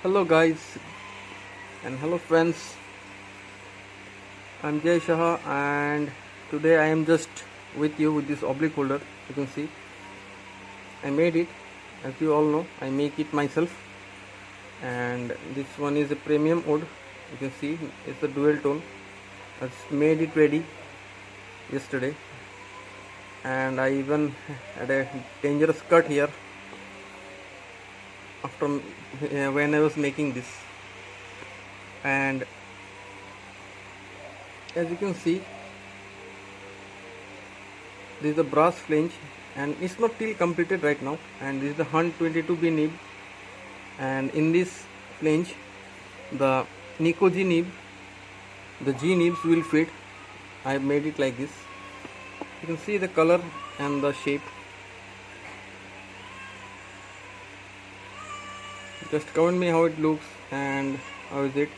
Hello guys and hello friends. I'm Jay Shah and today I am just with you with this oblique holder. You can see I made it. As you all know, I make it myself, and this one is a premium wood. You can see it's a dual tone. I just made it ready yesterday, and I even had a dangerous cut here after when I was making this. And as you can see, this is the brass flange and it's not till completed right now, and this is the 122B nib, and in this flange the Nico G nib, the G nibs will fit. I have made it like this. You can see the color and the shape. Just comment me how it looks and how is it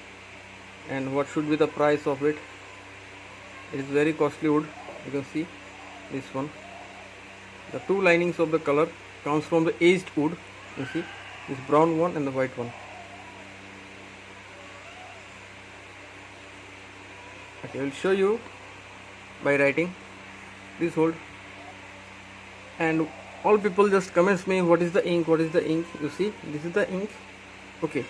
and what should be the price of it. It is very costly wood. You can see this one. The two linings of the color comes from the aged wood. You see this brown one and the white one. Okay, I will show you by writing this hold, and all people just comments me, what is the ink, what is the ink. You see this is the ink. Okay,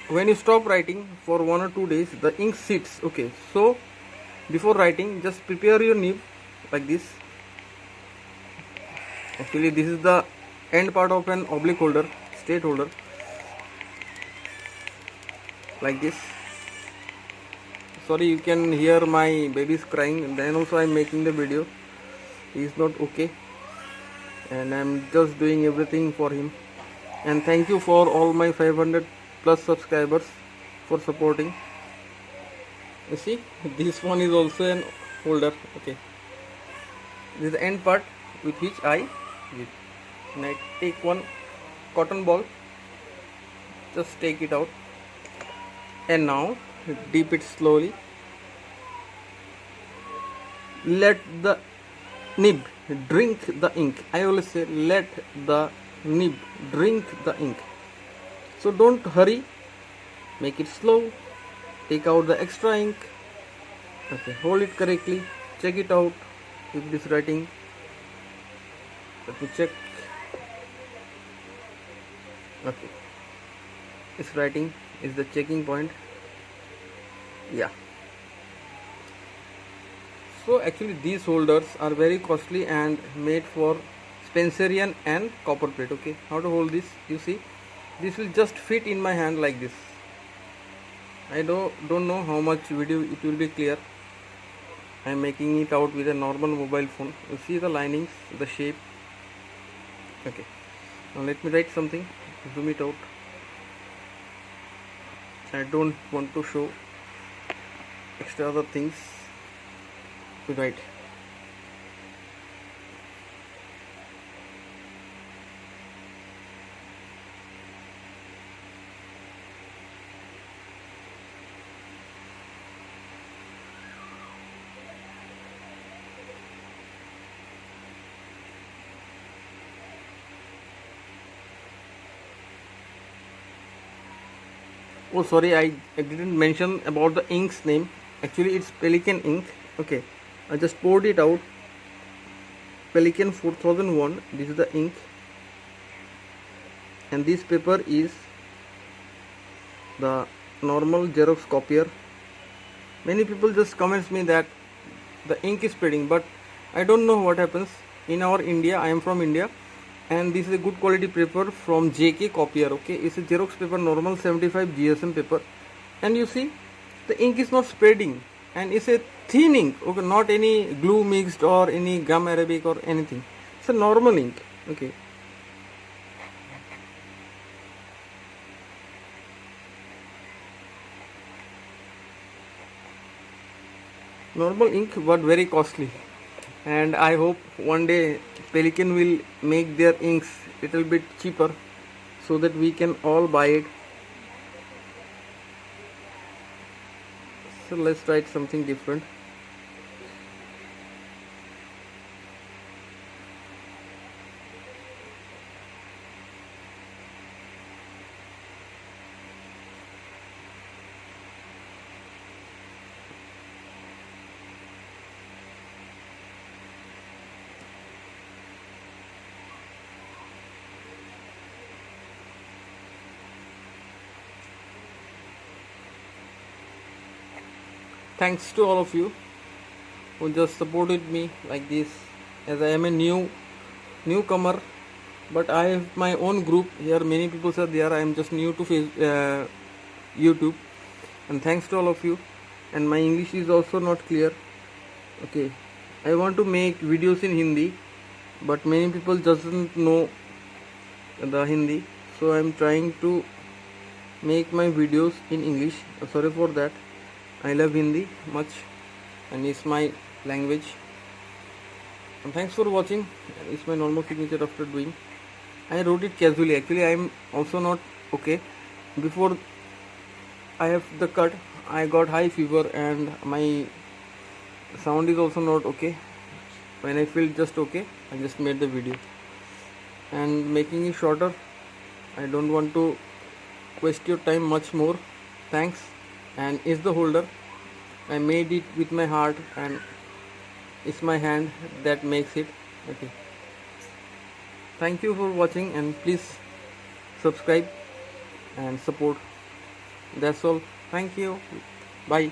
when you stop writing for 1 or 2 days, the ink sits. Okay, so before writing, just prepare your nib like this. Actually, this is the end part of an oblique holder, straight holder, like this. Sorry, you can hear my baby's crying, and then also I'm making the video. He is not okay, and I'm just doing everything for him. And thank you for all my 500 plus subscribers for supporting. You see, this one is also an holder. Okay, this is the end part with which I take one cotton ball, just take it out, and now dip it slowly. Let the nib drink the ink. I always say let the nib drink the ink. So don't hurry, make it slow, take out the extra ink. Okay, hold it correctly, check it out if it is writing. Let me check. Okay, it's writing is the checking point. Yeah. So actually these holders are very costly and made for Spencerian and copper plate. Okay, how to hold this? You see, this will just fit in my hand like this. I don't know how much video it will be clear. I am making it out with a normal mobile phone. You see the linings, the shape. Okay, now let me write something. Zoom it out. I don't want to show extra other things to write. Oh sorry, I didn't mention about the ink's name. Actually it's Pelican ink. Okay, I just poured it out. Pelican 4001. This is the ink, and this paper is the normal Xerox copier. Many people just comments me that the ink is spreading, but I don't know what happens in our India. I am from India, and this is a good quality paper from JK copier. Okay, it's a Xerox paper, normal 75 GSM paper, and you see the ink is not spreading, and it's a thin ink. Okay, not any glue mixed or any gum arabic or anything. It's a normal ink. Okay, normal ink but very costly, and I hope one day Pelican will make their inks little bit cheaper so that we can all buy it. So let's write something different. thanks to all of you who just supported me like this, as I am a newcomer, but I have my own group here. Many people are there. I am just new to YouTube, and thanks to all of you. And my English is also not clear. Okay, I want to make videos in Hindi, but many people doesn't know the Hindi, so I am trying to make my videos in English. Sorry for that. I love Hindi much, and it's my language. And thanks for watching. It's my normal signature after doing. I wrote it casually. Actually, I am also not okay. Before I have the cut, I got high fever and my sound is also not okay. When I feel just okay, I just made the video. And making it shorter, I don't want to waste your time much more. Thanks. And is the holder. I made it with my heart, and it's my hand that makes it. Okay. Thank you for watching, and please subscribe and support. That's all. Thank you. Bye.